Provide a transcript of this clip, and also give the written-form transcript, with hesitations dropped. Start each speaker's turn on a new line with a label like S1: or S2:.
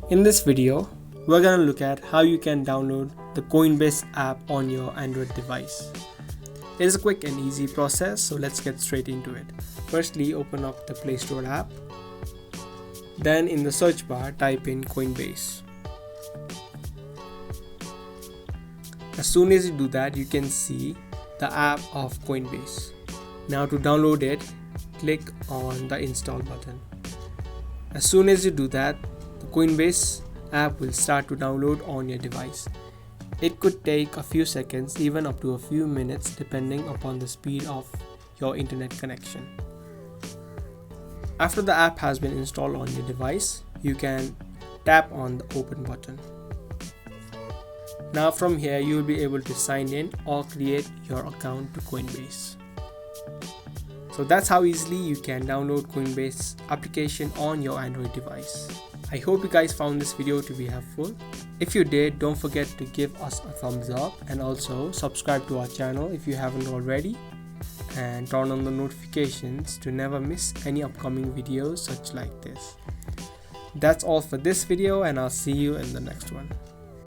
S1: In this video, we're gonna look at how you can download the Coinbase app on your Android device. It is a quick and easy process, so let's get straight into it. Firstly, open up the Play Store app. Then in the search bar, type in Coinbase. As soon as you do that, you can see the app of Coinbase. Now to download it, click on the install button. As soon as you do that, the Coinbase app will start to download on your device. It could take a few seconds, even up to a few minutes, depending upon the speed of your internet connection. After the app has been installed on your device, you can tap on the open button. Now from here, you will be able to sign in or create your account to Coinbase. So that's how easily you can download Coinbase application on your Android device. I hope you guys found this video to be helpful. If you did, don't forget to give us a thumbs up and also subscribe to our channel if you haven't already, and turn on the notifications to never miss any upcoming videos such like this. That's all for this video, and I'll see you in the next one.